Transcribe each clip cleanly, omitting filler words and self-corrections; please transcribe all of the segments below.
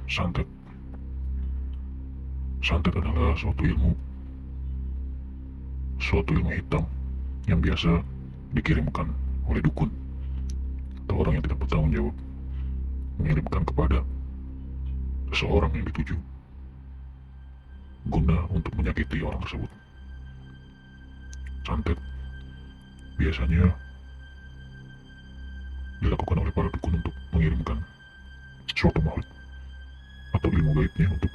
Santet. Santet adalah suatu ilmu hitam yang biasa dikirimkan oleh dukun atau orang yang tidak bertanggung jawab, mengirimkan kepada seseorang yang dituju guna untuk menyakiti orang tersebut. Santet biasanya dilakukan oleh para dukun untuk mengirimkan suatu makhluk atau ilmu gaibnya untuk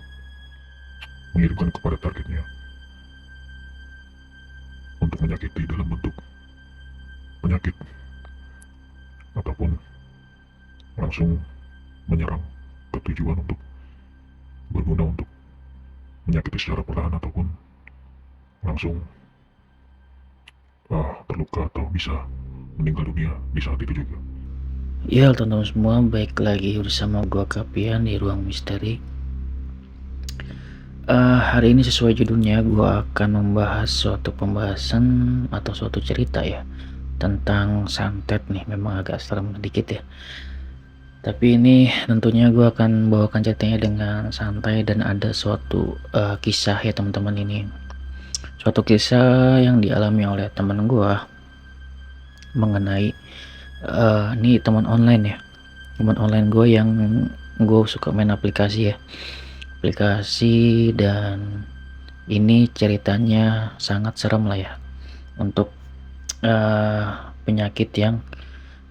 mengirimkan kepada targetnya untuk menyakiti dalam bentuk penyakit ataupun langsung menyerang ketujuan untuk berguna untuk menyakiti secara perlahan ataupun langsung terluka atau bisa meninggal dunia di saat itu juga. Ya teman-teman semua, baik lagi bersama gua Kapian di Ruang Misteri. Hari ini sesuai judulnya gua akan membahas suatu pembahasan atau suatu cerita ya tentang santet nih. Memang agak serem sedikit ya, tapi ini tentunya gua akan bawakan ceritanya dengan santai dan ada suatu kisah ya teman-teman. Ini suatu kisah yang dialami oleh teman gua mengenai ini teman online ya, teman online gue yang gue suka main aplikasi dan ini ceritanya sangat serem lah ya untuk penyakit yang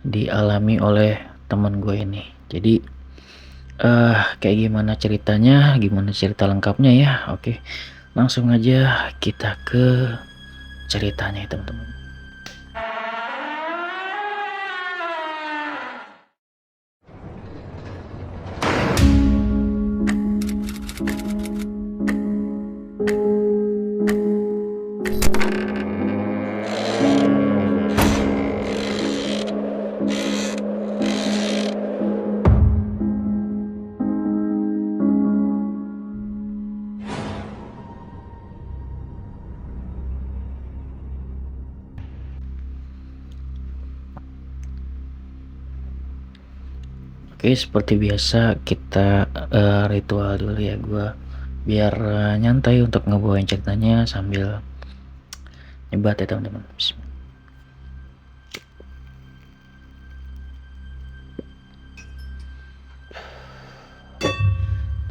dialami oleh teman gue ini. Jadi kayak gimana ceritanya, gimana cerita lengkapnya ya. Oke, langsung aja kita ke ceritanya ya teman-teman. Oke, seperti biasa kita ritual dulu ya, gua biar nyantai untuk ngebawain ceritanya sambil nyebat ya teman-teman.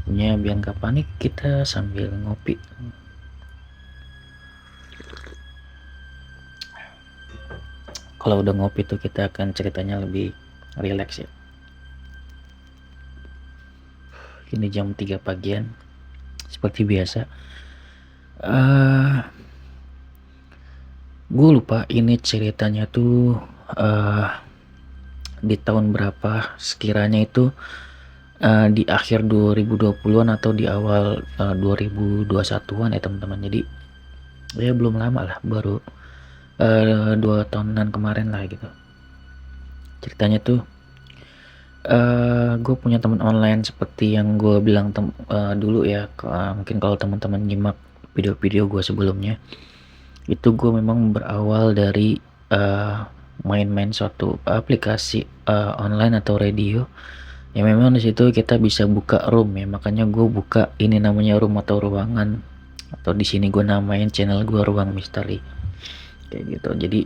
Tentunya biar gak panik kita sambil ngopi. Kalau udah ngopi tuh kita akan ceritanya lebih rileks ya. Ini jam 3 pagian seperti biasa. Gue lupa ini ceritanya tuh di tahun berapa, sekiranya itu di akhir 2020-an atau di awal 2021-an ya teman-teman. Jadi ya belum lama lah, baru 2 tahunan kemarin lah gitu. Ceritanya tuh gue punya teman online seperti yang gue bilang dulu ya. Mungkin kalau teman-teman nyimak video-video gue sebelumnya, itu gue memang berawal dari main-main suatu aplikasi online atau radio ya. Memang di situ kita bisa buka room ya, makanya gue buka ini namanya room atau ruangan, atau di sini gue namain channel gue Ruang Misteri kayak gitu. Jadi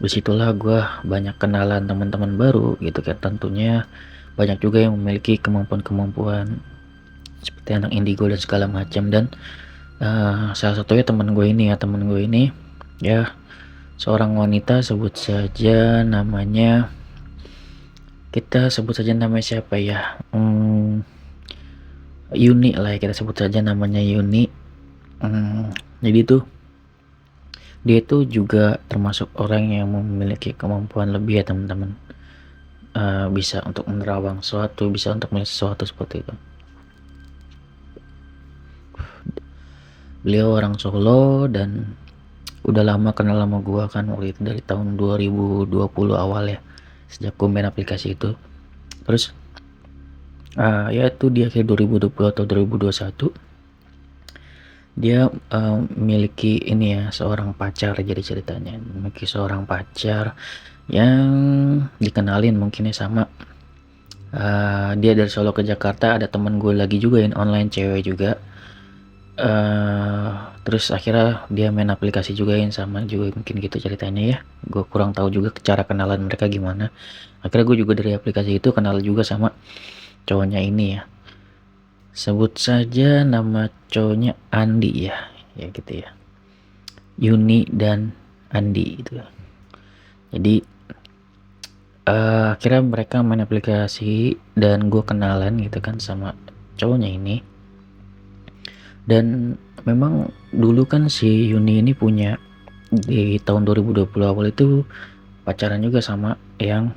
disitulah gue banyak kenalan teman-teman baru gitu kan. Tentunya banyak juga yang memiliki kemampuan-kemampuan seperti anak indigo dan segala macam. Dan salah satunya teman gue ini ya seorang wanita, sebut saja namanya, kita sebut saja namanya siapa ya, Yuni lah ya, kita sebut saja namanya Yuni. Jadi tuh dia itu juga termasuk orang yang memiliki kemampuan lebih ya teman-teman. Bisa untuk menerawang sesuatu, bisa untuk melihat sesuatu seperti itu. Beliau orang Solo dan udah lama kenal sama gua kan, waktu itu dari tahun 2020 awal ya, sejak gua main aplikasi itu. Terus ya itu di akhir 2020 atau 2021 dia memiliki ini ya, seorang pacar. Jadi ceritanya memiliki seorang pacar yang dikenalin mungkin ya sama Dia dari Solo ke Jakarta, ada temen gue lagi juga yang online cewek juga. Terus akhirnya dia main aplikasi juga yang sama juga, mungkin gitu ceritanya ya. Gue kurang tahu juga cara kenalan mereka gimana. Akhirnya gue juga dari aplikasi itu kenal juga sama cowoknya ini ya. Sebut saja nama cowoknya Andi ya, ya gitu ya. Yuni dan Andi gitu. Jadi akhirnya mereka main aplikasi dan gue kenalan gitu kan sama cowoknya ini. Dan memang dulu kan si Yuni ini punya di tahun 2020 awal itu pacaran juga sama yang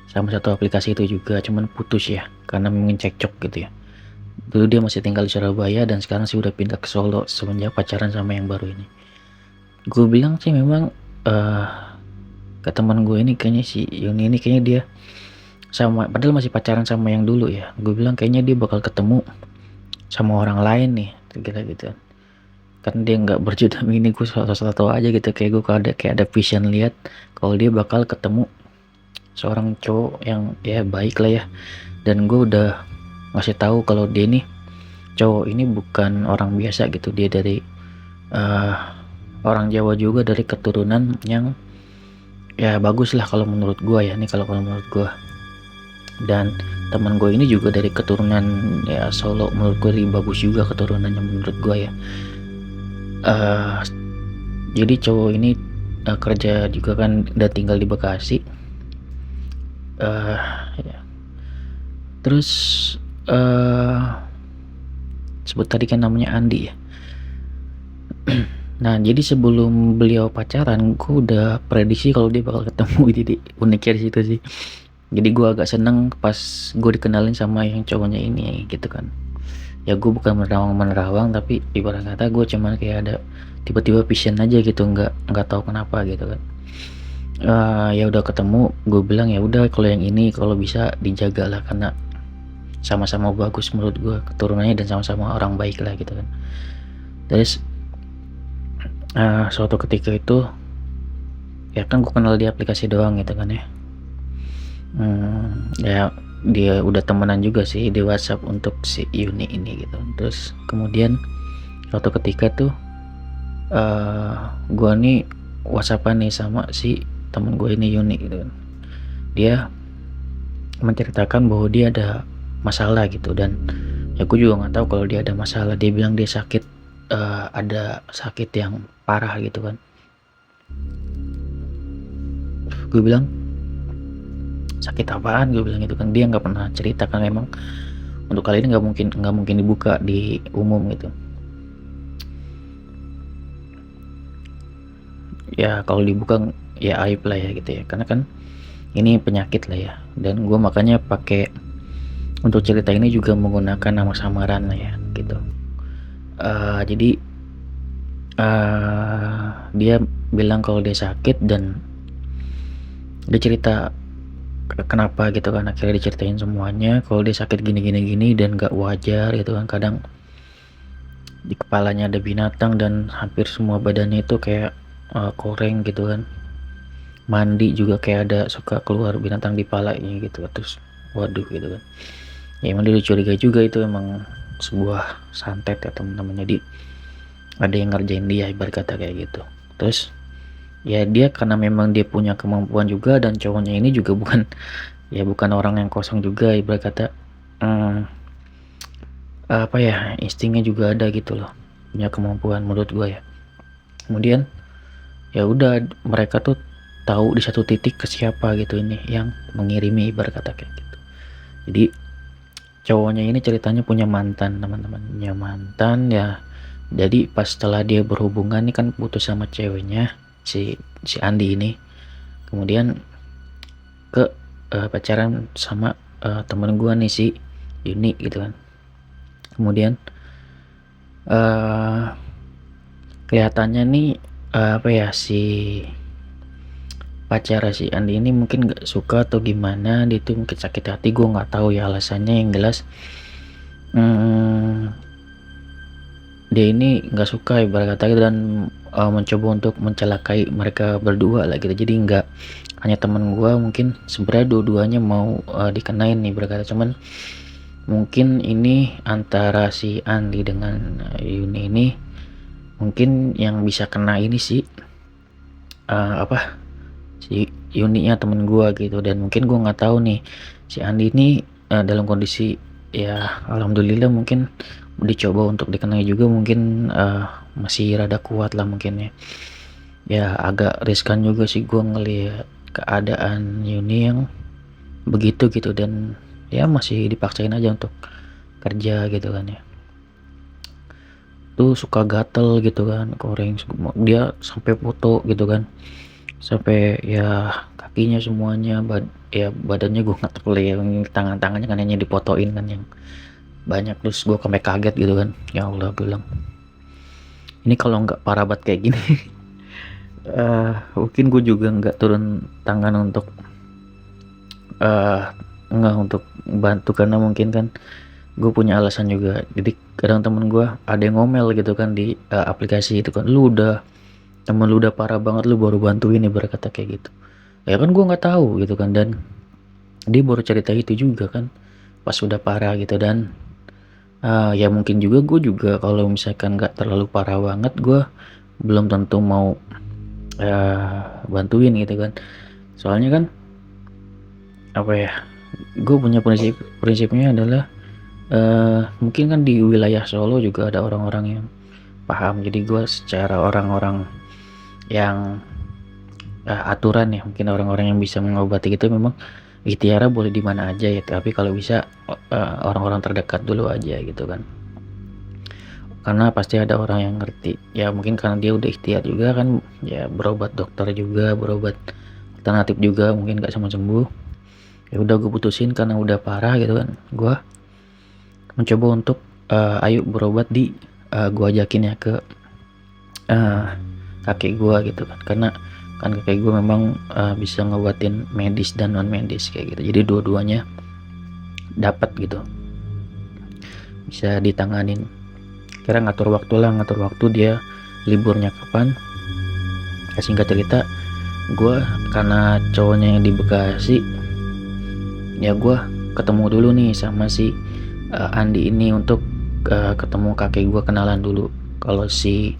sama satu aplikasi itu juga, cuman putus ya karena mungkin cekcok gitu ya. Dulu dia masih tinggal di Surabaya dan sekarang sih udah pindah ke Solo semenjak pacaran sama yang baru ini. Gue bilang sih memang ke teman gue ini, kayaknya si Yuni ini kayaknya dia sama, padahal masih pacaran sama yang dulu ya. Gue bilang kayaknya dia bakal ketemu sama orang lain nih gitu kan, dia nggak berjuta ini, gue satu aja gitu, kayak gue kayak ada vision lihat kalau dia bakal ketemu seorang cowok yang ya baik lah ya. Dan gue udah ngasih tahu kalau dia nih cowok ini bukan orang biasa gitu, dia dari orang Jawa juga, dari keturunan yang ya bagus lah kalau menurut gue ya, nih kalau menurut gue. Dan teman gue ini juga dari keturunan ya Solo, menurut gue bagus juga keturunannya menurut gue ya. Jadi cowok ini kerja juga kan, udah tinggal di Bekasi. Ya. Terus sebut tadi kan namanya Andi ya. Nah jadi sebelum beliau pacaran, gue udah prediksi kalau dia bakal ketemu. Jadi uniknya di situ sih. Jadi gue agak seneng pas gue dikenalin sama yang cowoknya ini gitu kan. Ya gue bukan menerawang tapi ibarat kata gue cuman kayak ada tiba-tiba vision aja gitu, nggak tahu kenapa gitu kan. Ya udah ketemu, gue bilang ya udah kalau yang ini kalau bisa dijaga lah, karena sama-sama bagus menurut gue keturunannya dan sama-sama orang baik lah gitu kan. Terus suatu ketika itu ya kan gue kenal di aplikasi doang gitu kan ya. Ya dia udah temenan juga sih di WhatsApp untuk si Yuni ini gitu. Terus kemudian suatu ketika tuh gue nih WhatsAppan nih sama si temen gue ini Yuni gitu kan. Dia menceritakan bahwa dia ada masalah gitu, dan ya gue juga nggak tahu kalau dia ada masalah. Dia bilang dia sakit, ada sakit yang parah gitu kan. Gue bilang sakit apaan, gue bilang gitu kan. Dia nggak pernah cerita kan, memang untuk kali ini nggak mungkin dibuka di umum gitu ya. Kalau dibuka ya aib lah ya gitu ya, karena kan ini penyakit lah ya. Dan gue makanya pakai untuk cerita ini juga menggunakan nama samaran lah ya gitu. Jadi dia bilang kalau dia sakit dan dia cerita kenapa gitu kan. Akhirnya diceritain semuanya kalau dia sakit gini dan gak wajar gitu kan. Kadang di kepalanya ada binatang dan hampir semua badannya itu kayak koreng gitu kan. Mandi juga kayak ada suka keluar binatang di palanya gitu. Terus waduh gitu kan. Ya emang dia curiga juga itu emang sebuah santet ya teman-teman. Jadi ada yang ngerjain dia ibarat kata kayak gitu. Terus ya dia karena memang dia punya kemampuan juga, dan cowoknya ini juga bukan orang yang kosong juga ibarat kata. Apa ya, instingnya juga ada gitu loh, punya kemampuan menurut gue ya. Kemudian ya udah mereka tuh tahu di satu titik ke siapa gitu ini yang mengirimi ibarat kata kayak gitu. Jadi cowoknya ini ceritanya punya mantan teman-teman, punya mantan ya. Jadi pas setelah dia berhubungan nih kan putus sama ceweknya si Andi ini, kemudian ke pacaran sama temen gua nih si Yuni gitu kan. Kemudian kelihatannya nih apa ya, si pacar si Andi ini mungkin gak suka atau gimana, dia tuh mungkin sakit hati, gue nggak tahu ya alasannya. Yang jelas dia ini nggak suka ibarat kata, dan mencoba untuk mencelakai mereka berdua lah gitu. Jadi nggak hanya temen gue, mungkin sebenarnya dua-duanya mau dikenain nih berkata, cuman mungkin ini antara si Andi dengan Yuni ini mungkin yang bisa kena ini sih si Yuni-nya temen gue gitu. Dan mungkin gue nggak tahu nih si Andi ini dalam kondisi ya alhamdulillah mungkin dicoba untuk dikenai juga, mungkin masih rada kuat lah mungkin ya agak riskan juga sih gue ngelihat keadaan Yuni yang begitu gitu, dan ya masih dipaksain aja untuk kerja gitu kan ya. Tuh suka gatel gitu kan, koreng dia sampai foto gitu kan, sampai ya kakinya semuanya ya badannya gue nggak tahu ya, tangannya kan hanya dipotoin kan yang banyak. Terus gue sampai kaget gitu kan, ya Allah bilang ini kalau nggak parah banget kayak gini mungkin gue juga nggak turun tangan untuk nggak untuk bantu, karena mungkin kan gue punya alasan juga. Jadi kadang temen gue ada yang ngomel gitu kan di aplikasi itu kan, temen lu udah parah banget lu baru bantuin nih, berkata kayak gitu. Ya kan gue nggak tahu gitu kan, dan dia baru cerita itu juga kan pas udah parah gitu. Dan ya mungkin juga gue juga kalau misalkan nggak terlalu parah banget, gue belum tentu mau bantuin gitu kan. Soalnya kan apa ya, gue punya prinsipnya adalah mungkin kan di wilayah Solo juga ada orang-orang yang paham. Jadi gue secara orang-orang yang aturan ya, mungkin orang-orang yang bisa mengobati gitu, memang ikhtiara boleh di mana aja ya, tapi kalau bisa orang-orang terdekat dulu aja gitu kan, karena pasti ada orang yang ngerti ya. Mungkin karena dia udah ikhtiar juga kan ya, berobat dokter juga, berobat alternatif juga, mungkin gak sembuh. Ya udah gue putusin karena udah parah gitu kan, gue mencoba untuk ayo berobat di gue ajakin ya ke kakek gue gitu kan, karena kan kakek gue memang bisa ngobatin medis dan non medis kayak gitu. Jadi dua-duanya dapat gitu, bisa ditanganin. Kira ngatur waktu dia liburnya kapan. Singkat cerita, gue karena cowoknya yang di Bekasi ya, gue ketemu dulu nih sama si Andi ini untuk ketemu kakek gue, kenalan dulu. Kalau si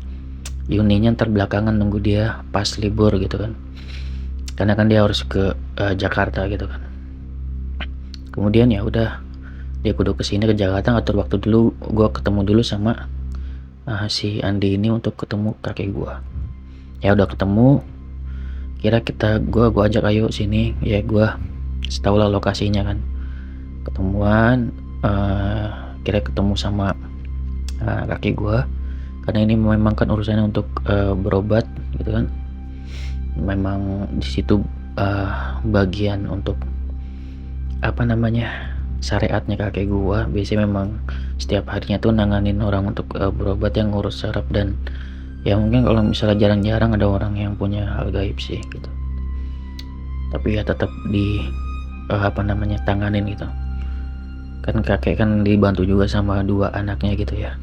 Yuninya ntar belakangan nunggu dia pas libur gitu kan, karena kan dia harus ke Jakarta gitu kan. Kemudian ya udah dia kudu kesini ke Jakarta, ngatur waktu dulu. Gue ketemu dulu sama si Andi ini untuk ketemu kakek gue. Ya udah ketemu, gue ajak ayo sini ya, gue setahu lah lokasinya kan. Ketemuan kira ketemu sama kakek gue, karena ini memang kan urusannya untuk berobat gitu kan. Memang di situ bagian untuk apa namanya, syariatnya kakek gua biasanya memang setiap harinya tuh nanganin orang untuk berobat yang ngurus saraf. Dan ya mungkin kalau misalnya jarang-jarang ada orang yang punya hal gaib sih gitu, tapi ya tetap di tanganin gitu kan. Kakek kan dibantu juga sama dua anaknya gitu ya.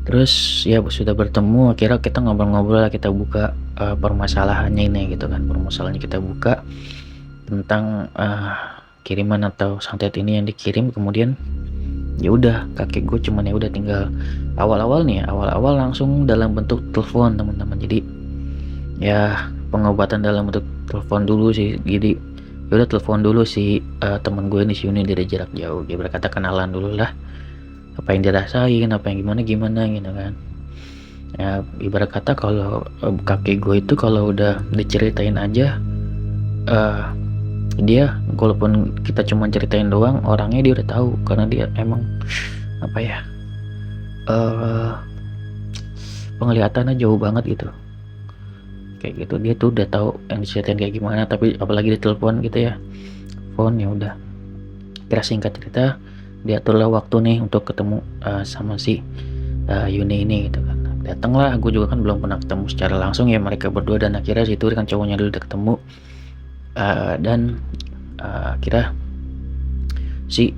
Terus ya sudah bertemu, akhirnya kita ngobrol-ngobrol lah, kita buka permasalahannya ini gitu kan. Permasalahannya kita buka tentang kiriman atau santet ini yang dikirim. Kemudian ya udah kakek gue cuman ya udah tinggal awal-awal langsung dalam bentuk telepon teman-teman. Jadi ya pengobatan dalam bentuk telepon dulu sih. Jadi ya udah telepon dulu si teman gue ini, si Yuni, dari jarak jauh. Dia berkata kenalan dulu lah, apa yang dirasain, apa yang gimana gitu kan. Ya ibarat kata kalau kakek gue itu kalau udah diceritain aja, dia walaupun kita cuma ceritain doang, orangnya dia udah tahu, karena dia emang apa ya, penglihatannya jauh banget gitu, kayak gitu. Dia tuh udah tahu yang diceritain kayak gimana. Tapi apalagi di telepon gitu ya, phone, ya udah. Kira singkat cerita, dia aturlah waktu nih untuk ketemu sama si Yuni ini gitu kan. Datanglah, gue juga kan belum pernah ketemu secara langsung ya mereka berdua. Dan akhirnya situ kan cowoknya dulu udah ketemu, dan akhirnya si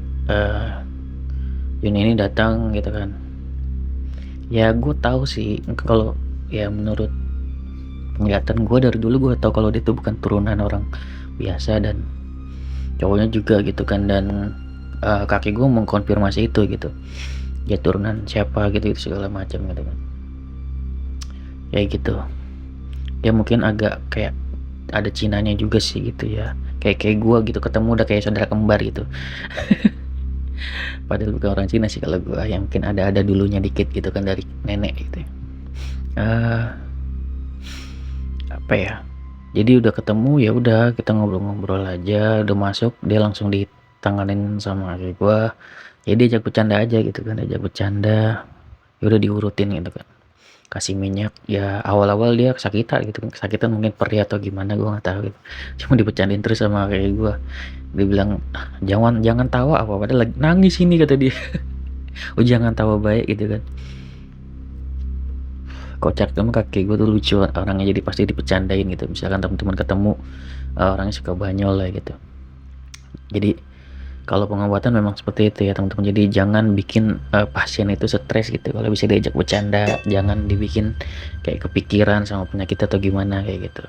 Yuni ini datang gitu kan. Ya gue tahu sih kalau ya menurut penglihatan gue dari dulu gue tahu kalau dia tuh bukan turunan orang biasa, dan cowoknya juga gitu kan, dan kakek gue mengkonfirmasi itu gitu, dia turunan siapa gitu, itu segala macam gitu kan, kayak gitu. Ya mungkin agak kayak ada Cinanya juga sih gitu ya, kayak gue gitu, ketemu udah kayak saudara kembar gitu. Padahal bukan orang Cina sih kalau gue, yang mungkin ada dulunya dikit gitu kan dari nenek gitu ya. Eh, apa ya, jadi udah ketemu ya udah kita ngobrol-ngobrol aja, udah masuk dia langsung ditanganin sama kakek gue. Ya diajak bercanda aja gitu kan, diajak bercanda, ya udah diurutin gitu kan, kasih minyak. Ya awal-awal dia kesakitan gitu kan, kesakitan mungkin perih atau gimana gue nggak tahu gitu, cuma dibercandain terus sama kakek gue. Dia bilang, "Ah, jangan jangan tawa apa, padahal lagi nangis ini," kata dia. "Oh jangan tawa baik," gitu kan. Kocak, emang kakek gue tuh lucu orangnya, jadi pasti dibercandain gitu misalkan teman-teman ketemu, orangnya suka banyol lah gitu. Jadi kalau pengobatan memang seperti itu ya teman-teman, jadi jangan bikin pasien itu stres gitu, kalau bisa diajak bercanda, jangan dibikin kayak kepikiran sama penyakit atau gimana kayak gitu.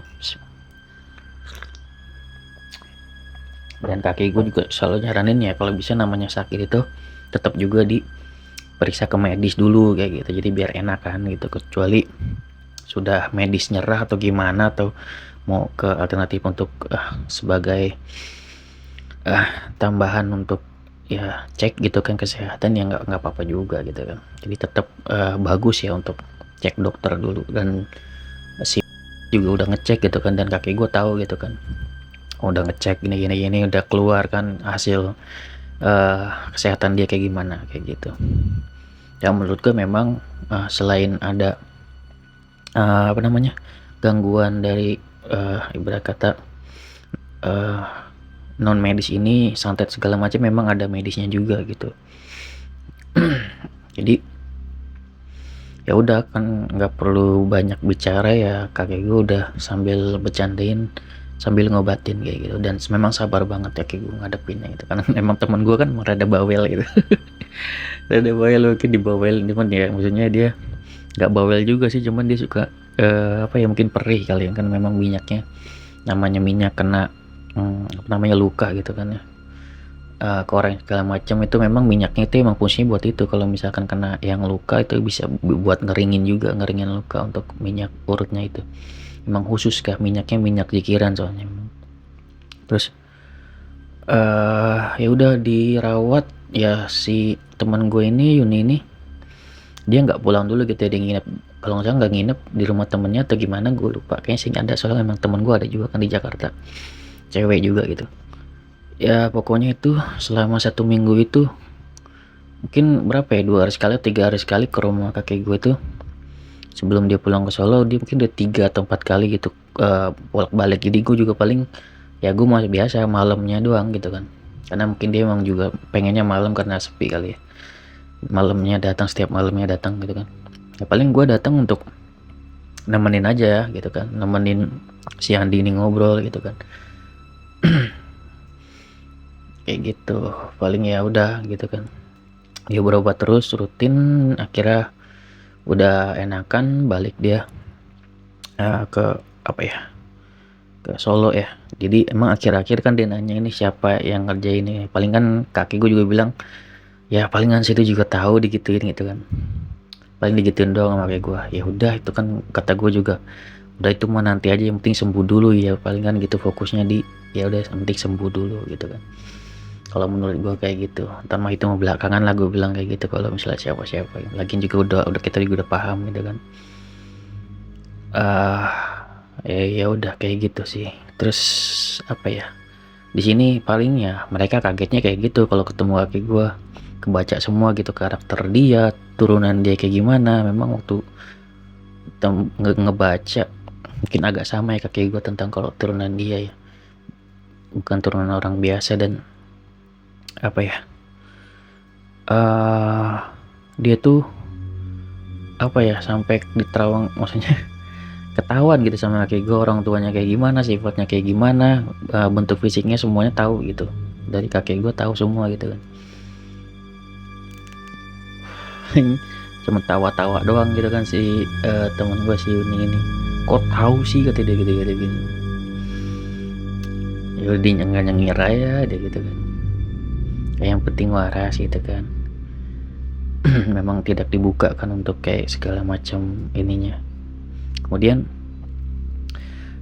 Dan kakek gue juga selalu nyaranin ya kalau bisa namanya sakit itu tetap juga diperiksa ke medis dulu kayak gitu, jadi biar enak kan gitu. Kecuali sudah medis nyerah atau gimana, atau mau ke alternatif untuk sebagai tambahan untuk ya cek gitu kan kesehatan, ya nggak apa-apa juga gitu kan. Jadi tetap bagus ya untuk cek dokter dulu, dan si juga udah ngecek gitu kan, dan kakek gue tahu gitu kan, udah ngecek gini udah keluar kan hasil kesehatan dia kayak gimana kayak gitu. Ya menurut gue memang selain ada apa namanya, gangguan dari ibarat kata non medis ini, santet segala macam, memang ada medisnya juga gitu. Jadi ya udah kan nggak perlu banyak bicara ya, kakek gue udah sambil bercandain sambil ngobatin kayak gitu, dan memang sabar banget ya kakek gue ngadepinnya gitu, karena emang teman gue kan rada bawel gitu. Rada bawel, mungkin dibawel cuman ya, maksudnya dia nggak bawel juga sih, cuman dia suka apa ya, mungkin perih kali ya, kan memang minyaknya, namanya minyak kena apa namanya, luka gitu kan ya, koreng segala macam, itu memang minyaknya itu emang fungsinya buat itu. Kalau misalkan kena yang luka itu bisa buat ngeringin juga, ngeringin luka, untuk minyak urutnya itu emang khusus kah minyaknya, minyak jikiran soalnya. Terus ya udah dirawat ya, si teman gue ini Yuni ini, dia nggak pulang dulu gitu ya, dia nginep, kalau nggak salah nggak nginep di rumah temennya atau gimana, gue lupa, kayaknya sih ada, soalnya emang temen gue ada juga kan di Jakarta, cewek juga gitu. Ya pokoknya itu selama 1 minggu itu mungkin berapa ya, 2 hari sekali 3 hari sekali ke rumah kakek gue tuh. Sebelum dia pulang ke Solo, dia mungkin udah 3 atau 4 kali gitu bolak-balik. Jadi gue juga paling ya gue masih biasa malamnya doang gitu kan, karena mungkin dia emang juga pengennya malam karena sepi kali ya, malamnya datang, setiap malamnya datang gitu kan. Ya paling gue datang untuk nemenin aja gitu kan, nemenin si Andi ini ngobrol gitu kan. Kayak gitu paling, ya udah gitu kan, dia berobat terus rutin, akhirnya udah enakan, balik dia ke apa ya, ke Solo ya. Jadi emang akhir-akhir kan dia nanya ini siapa yang ngerjain ini, paling kan kakek gue juga bilang ya palingan situ juga tahu, digituin gitu kan, paling digituin doang sama kakek gue. Ya udah itu kan kata gue juga, udah itu mah nanti aja, yang penting sembuh dulu ya, paling kan gitu fokusnya di, ya udah yang penting sembuh dulu gitu kan. Kalau menurut gue kayak gitu, entar mah itu mau belakangan lah, gue bilang kayak gitu. Kalau misalnya siapa-siapa lagian juga udah kita juga udah paham gitu kan. Ya udah kayak gitu sih. Terus apa ya, di sini paling ya mereka kagetnya kayak gitu kalau ketemu kakek gue, kebaca semua gitu karakter dia, turunan dia kayak gimana. Memang waktu ngebaca mungkin agak sama ya kakek gue tentang kalau turunan dia ya, bukan turunan orang biasa. Dan apa ya, dia tuh apa ya, sampai di Terawang, maksudnya ketahuan gitu sama kakek gue, orang tuanya kayak gimana, sifatnya kayak gimana, bentuk fisiknya semuanya tahu gitu, dari kakek gue tahu semua gitu kan. cuma tawa-tawa doang gitu kan si teman gue si Yuni ini. Kok tahu sih kata dia gitu gini. Ya udah nyengir aja dia gitu kan. Kayak yang penting waras gitu kan. Memang tidak dibuka kan untuk kayak segala macam ininya. Kemudian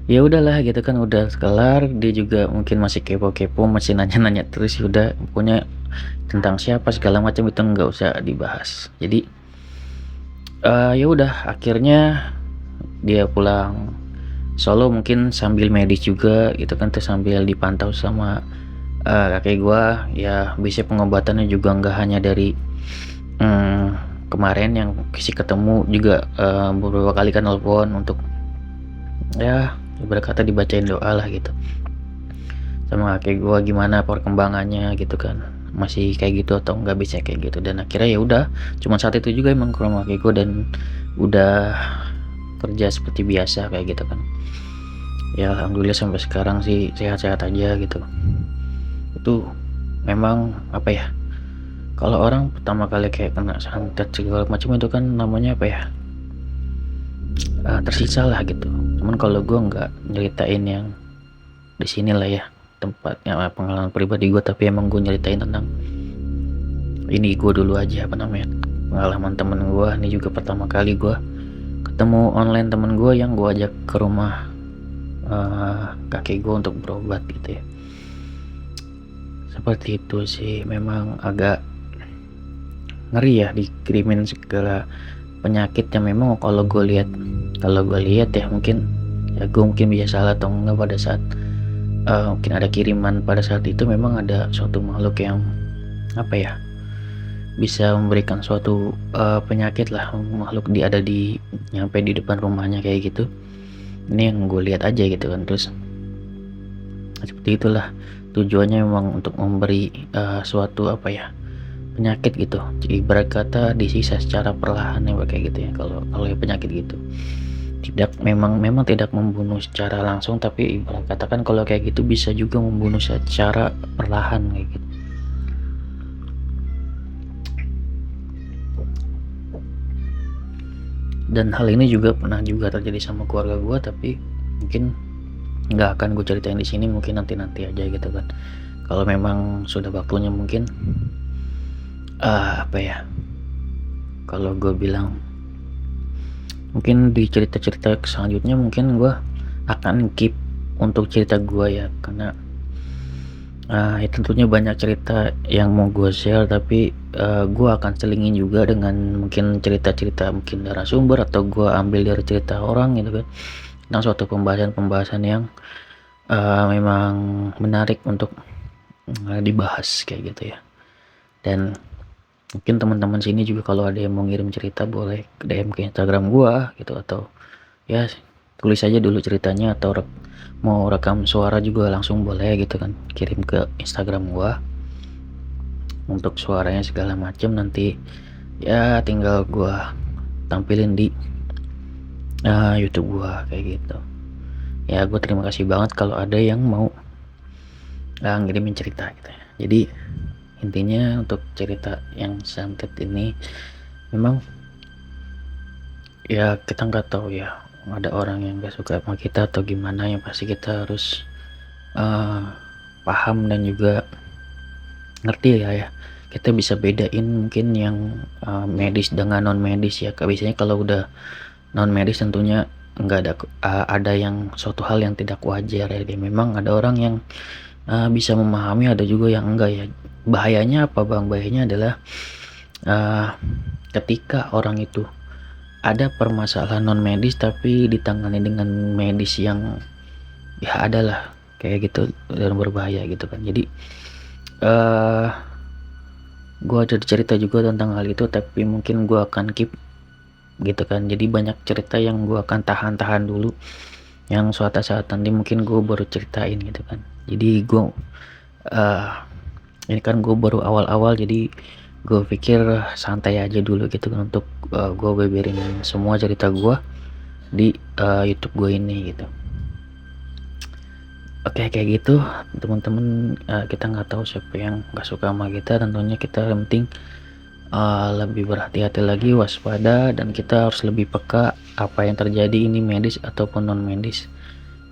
ya udahlah gitu kan, udah kelar. Dia juga mungkin masih kepo-kepo, masih nanya-nanya terus. Udah pokoknya tentang siapa segala macam itu nggak usah dibahas. Jadi ya udah akhirnya dia pulang Solo mungkin sambil medis juga gitu kan, terus sambil dipantau sama kakek gua. Ya biasanya pengobatannya juga nggak hanya dari kemarin yang ketemu juga, beberapa kali kan nelpon untuk ya berkata dibacain doa lah gitu sama kakek gua, gimana perkembangannya gitu kan, masih kayak gitu atau nggak bisa kayak gitu. Dan akhirnya ya udah cuma saat itu juga emang ke rumah kakek gua dan udah kerja seperti biasa kayak gitu kan. Ya alhamdulillah sampai sekarang sih sehat-sehat aja gitu. Itu memang apa ya, kalau orang pertama kali kayak kena santet segala macam itu kan namanya apa ya, tersisa lah gitu. Cuman kalau gue nggak nyeritain yang di sini lah ya tempatnya, pengalaman pribadi gue, tapi emang gue nyeritain tentang ini gue dulu aja, apa namanya, pengalaman temen gue. Ini juga pertama kali gue ketemu online temen gue yang gue ajak ke rumah kakek gue untuk berobat gitu ya. Seperti itu sih, memang agak ngeri ya dikirimin segala penyakit yang memang kalau gue lihat ya mungkin ya gue mungkin bisa salah atau enggak pada saat mungkin ada kiriman pada saat itu memang ada suatu makhluk yang apa ya, bisa memberikan suatu penyakit lah, makhluk ada di nyampe di depan rumahnya kayak gitu. Ini yang gue lihat aja gitu kan. Terus seperti itulah tujuannya memang untuk memberi suatu apa ya, penyakit gitu. Jadi ibarat kata disisa secara perlahan ya kayak gitu ya. Kalau penyakit gitu tidak memang tidak membunuh secara langsung, tapi ibarat katakan kalau kayak gitu bisa juga membunuh secara perlahan kayak gitu. Dan hal ini juga pernah juga terjadi sama keluarga gue, tapi mungkin nggak akan gue ceritain di sini, mungkin nanti aja gitu kan. Kalau memang sudah waktunya mungkin apa ya, kalau gue bilang mungkin di cerita-cerita selanjutnya mungkin gue akan keep untuk cerita gue ya, karena ya tentunya banyak cerita yang mau gue share, tapi gue akan selingin juga dengan mungkin cerita-cerita mungkin narasumber atau gue ambil dari cerita orang gitu kan, tentang suatu pembahasan yang memang menarik untuk dibahas kayak gitu ya. Dan mungkin teman-teman sini juga kalau ada yang mau ngirim cerita boleh DM ke Instagram gua gitu, atau ya tulis aja dulu ceritanya, atau mau rekam suara juga langsung boleh gitu kan, kirim ke Instagram gua untuk suaranya segala macam. Nanti ya tinggal gua tampilin di YouTube gua kayak gitu ya. Gue terima kasih banget kalau ada yang mau ngirimin cerita gitu ya. Jadi intinya untuk cerita yang santet ini memang ya kita nggak tahu ya, ada orang yang gak suka sama kita atau gimana, yang pasti kita harus paham dan juga ngerti ya kita bisa bedain mungkin yang medis dengan non medis ya. Biasanya kalau udah non medis tentunya nggak ada yang suatu hal yang tidak wajar ya. Dia memang ada orang yang bisa memahami, ada juga yang enggak ya. Bahayanya apa bang? Bahayanya adalah ketika orang itu ada permasalahan non medis tapi ditangani dengan medis yang ya adalah kayak gitu dan berbahaya gitu kan. Jadi gue ada cerita juga tentang hal itu, tapi mungkin gue akan keep gitu kan. Jadi banyak cerita yang gue akan tahan dulu, yang suatu saat nanti mungkin gue baru ceritain gitu kan. Jadi gue ini kan gue baru awal-awal, jadi gue pikir santai aja dulu gitu kan untuk gue beberin semua cerita gue di YouTube gue ini gitu. Oke, kayak gitu teman-teman. Kita nggak tahu siapa yang nggak suka sama kita, tentunya kita yang penting lebih berhati-hati lagi, waspada, dan kita harus lebih peka apa yang terjadi, ini medis ataupun non medis,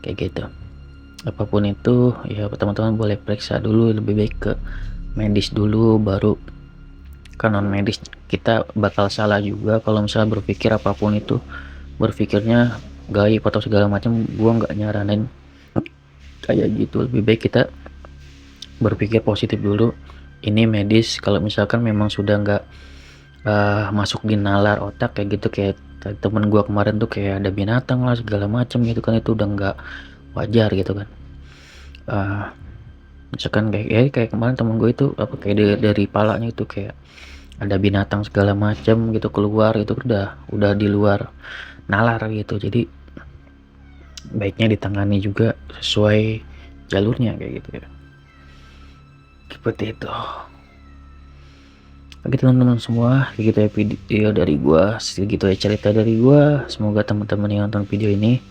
kayak gitu. Apapun itu ya teman-teman boleh periksa dulu, lebih baik ke medis dulu baru ke non medis. Kita bakal salah juga kalau misalnya berpikir apapun itu berpikirnya gaib atau segala macam. Gua nggak nyaranin kayak gitu, lebih baik kita berpikir positif dulu, ini medis. Kalau misalkan memang sudah nggak masuk di nalar otak kayak gitu, kayak temen gua kemarin tuh kayak ada binatang lah segala macam gitu kan, itu udah nggak wajar gitu kan. Misalkan kayak kemarin temen gue itu apa, kayak dari palanya itu kayak ada binatang segala macam gitu keluar, itu udah di luar nalar gitu. Jadi baiknya ditangani juga sesuai jalurnya kayak gitu ya, seperti itu. Oke teman-teman semua, kayak gitu ya video dari gua, segitu ya cerita dari gua. Semoga teman-teman yang nonton video ini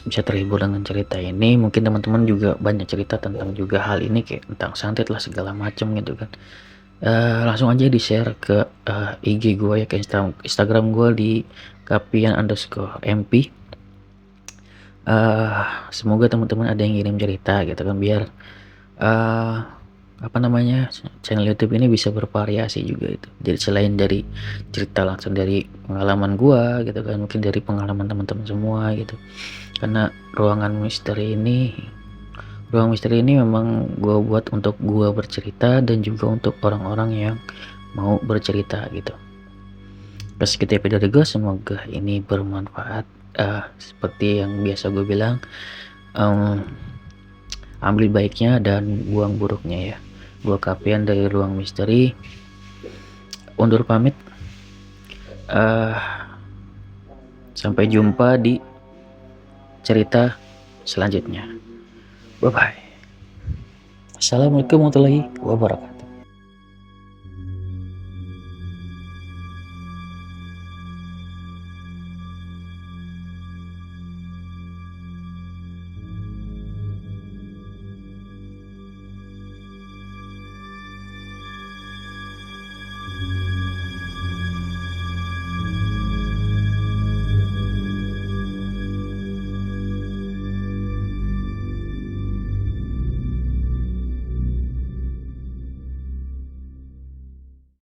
bisa terhibur dengan cerita ini. Mungkin teman-teman juga banyak cerita tentang juga hal ini, kayak tentang santet lah segala macam gitu kan. Langsung aja di share ke IG gua ya, ke Instagram gua di kapian_mp. Semoga teman-teman ada yang ngirim cerita gitu kan, biar channel YouTube ini bisa bervariasi juga itu. Jadi selain dari cerita langsung dari pengalaman gua gitu kan, mungkin dari pengalaman teman-teman semua gitu. Karena ruang misteri ini memang gua buat untuk gua bercerita dan juga untuk orang-orang yang mau bercerita gitu. Terus gitu ya video dari gua, semoga ini bermanfaat. Seperti yang biasa gue bilang, ambil baiknya dan buang buruknya ya. Gua Kapian dari Ruang Misteri undur pamit. Sampai jumpa di cerita selanjutnya. Bye bye. Assalamualaikum warahmatullahi wabarakatuh.